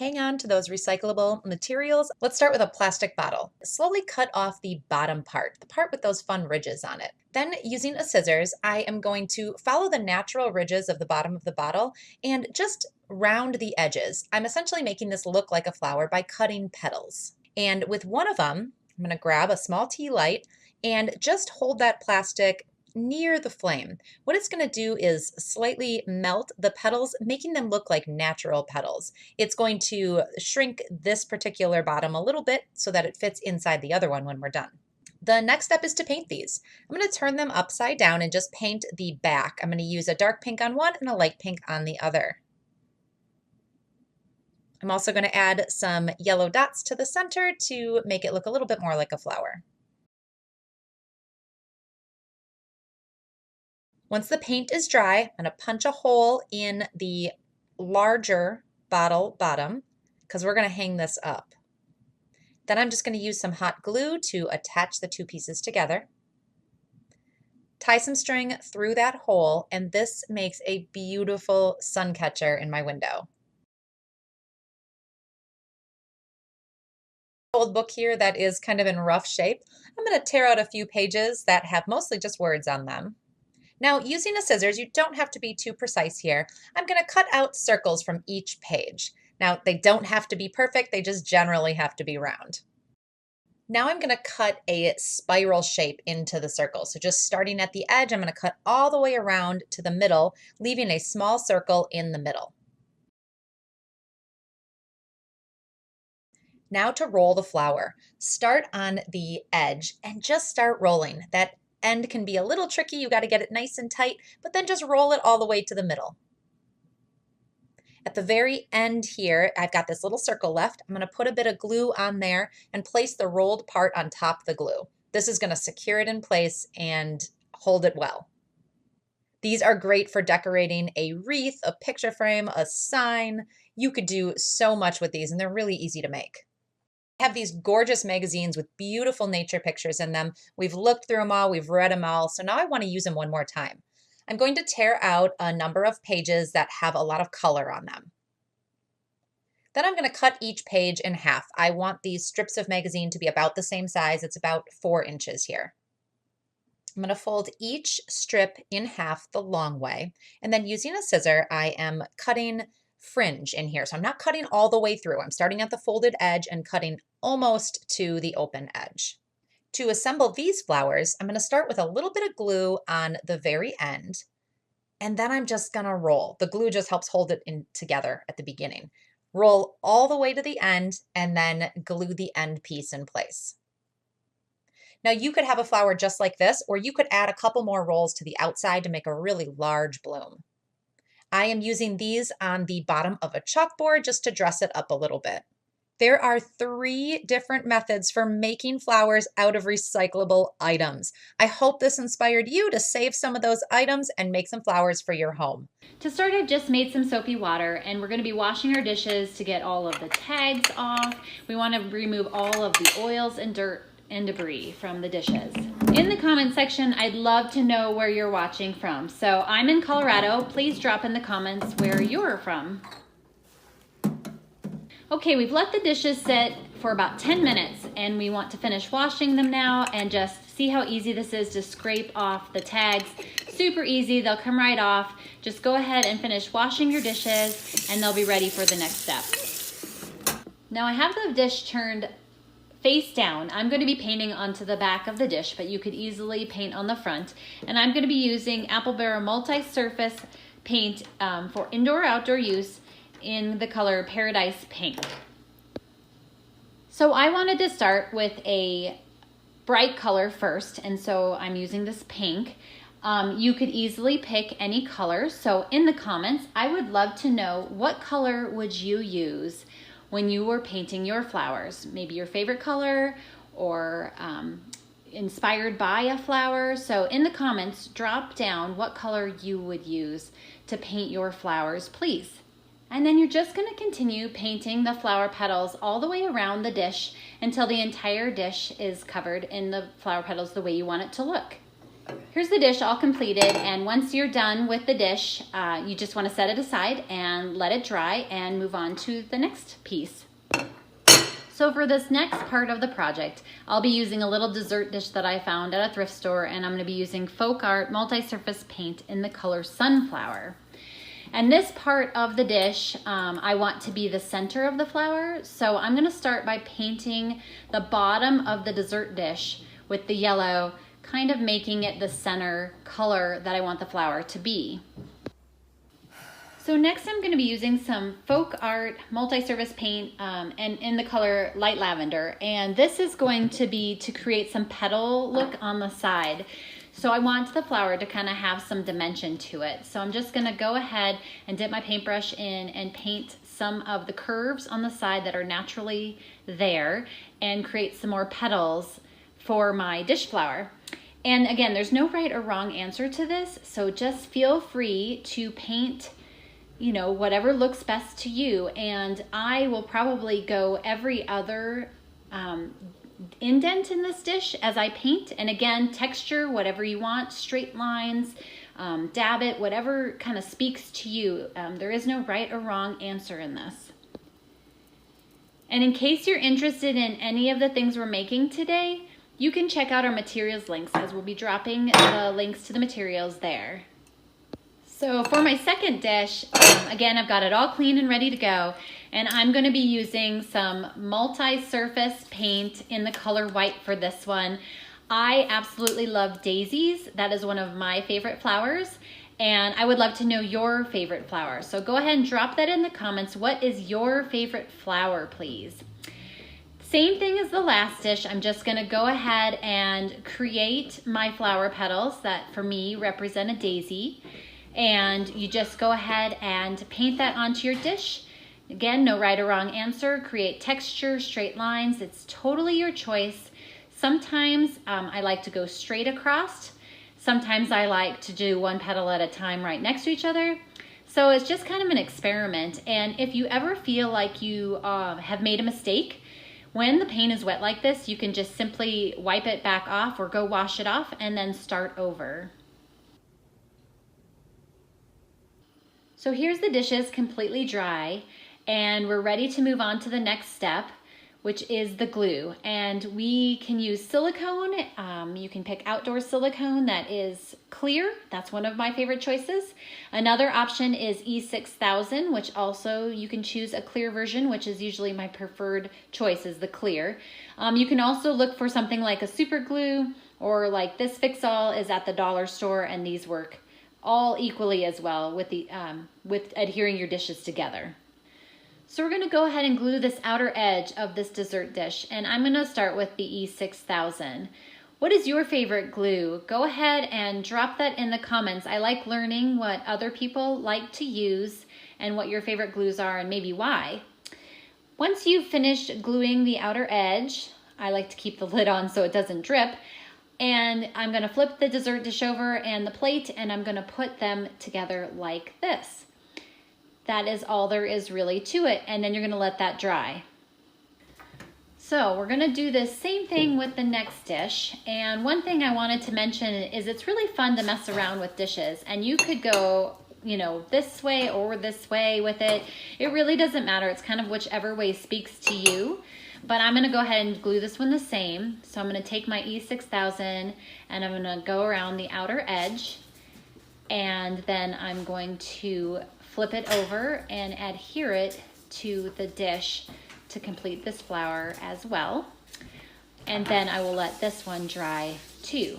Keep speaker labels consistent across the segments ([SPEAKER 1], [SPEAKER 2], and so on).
[SPEAKER 1] hang on to those recyclable materials. Let's start with a plastic bottle. Slowly cut off the bottom part, the part with those fun ridges on it. Then using a scissors, I am going to follow the natural ridges of the bottom of the bottle and just round the edges. I'm essentially making this look like a flower by cutting petals. And with one of them, I'm going to grab a small tea light and just hold that plastic near the flame. What it's going to do is slightly melt the petals, making them look like natural petals. It's going to shrink this particular bottom a little bit so that it fits inside the other one when we're done. The next step is to paint these. I'm going to turn them upside down and just paint the back. I'm going to use a dark pink on one and a light pink on the other. I'm also going to add some yellow dots to the center to make it look a little bit more like a flower. Once the paint is dry, I'm going to punch a hole in the larger bottle bottom because we're going to hang this up. Then I'm just going to use some hot glue to attach the two pieces together. Tie some string through that hole, and this makes a beautiful sun catcher in my window. Old book here that is kind of in rough shape. I'm going to tear out a few pages that have mostly just words on them. Now, using a scissors, you don't have to be too precise here. I'm going to cut out circles from each page. Now, they don't have to be perfect, they just generally have to be round. Now I'm going to cut a spiral shape into the circle. So just starting at the edge, I'm going to cut all the way around to the middle, leaving a small circle in the middle. Now to roll the flower. Start on the edge and just start rolling. That end can be a little tricky. You got to get it nice and tight, but then just roll it all the way to the middle. At the very end here, I've got this little circle left. I'm going to put a bit of glue on there and place the rolled part on top of the glue. This is going to secure it in place and hold it well. These are great for decorating a wreath, a picture frame, a sign. You could do so much with these, and they're really easy to make. I have these gorgeous magazines with beautiful nature pictures in them. We've looked through them all, we've read them all, so now I want to use them one more time. I'm going to tear out a number of pages that have a lot of color on them. Then I'm going to cut each page in half. I want these strips of magazine to be about the same size. It's about 4 inches here. I'm going to fold each strip in half the long way, and then using a scissor, I am cutting fringe in here. So I'm not cutting all the way through. I'm starting at the folded edge and cutting almost to the open edge. To assemble these flowers, I'm going to start with a little bit of glue on the very end, and then I'm just going to roll. The glue just helps hold it in together at the beginning. Roll all the way to the end and then glue the end piece in place. Now you could have a flower just like this, or you could add a couple more rolls to the outside to make a really large bloom. I am using these on the bottom of a chalkboard just to dress it up a little bit. There are 3 different methods for making flowers out of recyclable items. I hope this inspired you to save some of those items and make some flowers for your home.
[SPEAKER 2] To start, I've just made some soapy water, and we're going to be washing our dishes to get all of the tags off. We want to remove all of the oils and dirt and debris from the dishes. In the comment section, I'd love to know where you're watching from. So I'm in Colorado. Please drop in the comments where you're from. Okay, we've let the dishes sit for about 10 minutes, and we want to finish washing them now and just see how easy this is to scrape off the tags. Super easy, they'll come right off. Just go ahead and finish washing your dishes and they'll be ready for the next step. Now I have the dish turned face down. I'm going to be painting onto the back of the dish, but you could easily paint on the front. And I'm going to be using Apple Barrel multi-surface paint for indoor-outdoor use in the color Paradise Pink. So I wanted to start with a bright color first, and so I'm using this pink. You could easily pick any color. So in the comments, I would love to know, what color would you use when you were painting your flowers? Maybe your favorite color, or inspired by a flower. So in the comments, drop down what color you would use to paint your flowers, please. And then you're just going to continue painting the flower petals all the way around the dish until the entire dish is covered in the flower petals the way you want it to look. Here's the dish all completed, and once you're done with the dish, you just want to set it aside and let it dry and move on to the next piece. So for this next part of the project, I'll be using a little dessert dish that I found at a thrift store, and I'm going to be using Folk Art multi-surface paint in the color Sunflower. And this part of the dish, I want to be the center of the flower, so I'm going to start by painting the bottom of the dessert dish with the yellow, kind of making it the center color that I want the flower to be. So next I'm going to be using some Folk Art multi-surface paint and in the color Light Lavender, and this is going to be to create some petal look on the side. So I want the flower to kind of have some dimension to it. So I'm just going to go ahead and dip my paintbrush in and paint some of the curves on the side that are naturally there and create some more petals for my dish flower. And again, there's no right or wrong answer to this, so just feel free to paint, you know, whatever looks best to you. And I will probably go every other indent in this dish as I paint. And again, texture, whatever you want, straight lines, dab it, whatever kind of speaks to you. There is no right or wrong answer in this. And in case you're interested in any of the things we're making today, you can check out our materials links, as we'll be dropping the links to the materials there. So for my second dish, again, I've got it all clean and ready to go, and I'm going to be using some multi-surface paint in the color white for this one. I absolutely love daisies. That is one of my favorite flowers, and I would love to know your favorite flower. So go ahead and drop that in the comments. What is your favorite flower, please? Same thing as the last dish. I'm just going to go ahead and create my flower petals that for me represent a daisy. And you just go ahead and paint that onto your dish. Again, no right or wrong answer. Create texture, straight lines. It's totally your choice. Sometimes I like to go straight across. Sometimes I like to do one petal at a time right next to each other. So it's just kind of an experiment. And if you ever feel like you have made a mistake, when the paint is wet like this, you can just simply wipe it back off or go wash it off and then start over. So here's the dishes completely dry, and we're ready to move on to the next step, which is the glue. And we can use silicone. You can pick outdoor silicone that is clear. That's one of my favorite choices. Another option is E6000, which also you can choose a clear version, which is usually my preferred choice, is the clear. You can also look for something like a super glue, or like this Fix-All is at the dollar store, and these work all equally as well with the with adhering your dishes together. So we're going to go ahead and glue this outer edge of this dessert dish, and I'm going to start with the E6000. What is your favorite glue? Go ahead and drop that in the comments. I like learning what other people like to use and what your favorite glues are and maybe why. Once you've finished gluing the outer edge, I like to keep the lid on so it doesn't drip, and I'm going to flip the dessert dish over and the plate, and I'm going to put them together like this. That is all there is really to it, and then you're going to let that dry. So we're going to do this same thing with the next dish, and one thing I wanted to mention is it's really fun to mess around with dishes, and you could go, you know, this way or this way with it. It really doesn't matter. It's kind of whichever way speaks to you. But I'm going to go ahead and glue this one the same. So I'm going to take my E6000 and I'm going to go around the outer edge, and then I'm going to flip it over and adhere it to the dish to complete this flower as well. And then I will let this one dry too.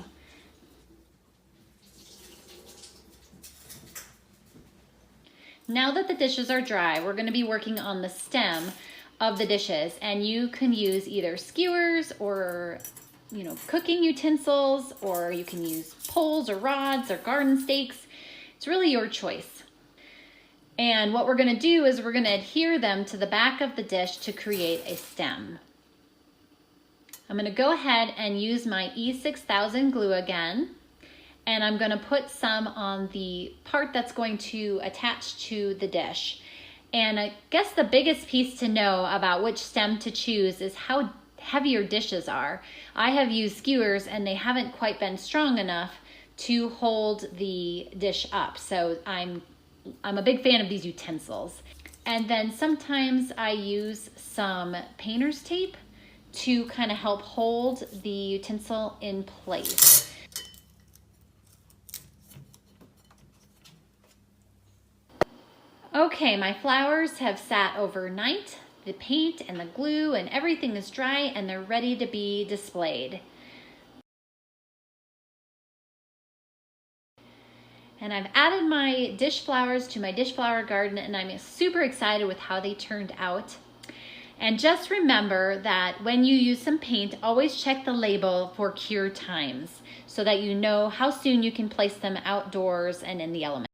[SPEAKER 2] Now that the dishes are dry, we're going to be working on the stem of the dishes, and you can use either skewers or, you know, cooking utensils, or you can use poles or rods or garden stakes. It's really your choice. And what we're going to do is we're going to adhere them to the back of the dish to create a stem. I'm going to go ahead and use my E6000 glue again, and I'm going to put some on the part that's going to attach to the dish. And I guess the biggest piece to know about which stem to choose is how heavy your dishes are. I have used skewers and they haven't quite been strong enough to hold the dish up. So I'm a big fan of these utensils. And then sometimes I use some painter's tape to kind of help hold the utensil in place. Okay, my flowers have sat overnight. The paint and the glue and everything is dry and they're ready to be displayed. And I've added my dish flowers to my dish flower garden, and I'm super excited with how they turned out. And just remember that when you use some paint, always check the label for cure times so that you know how soon you can place them outdoors and in the elements.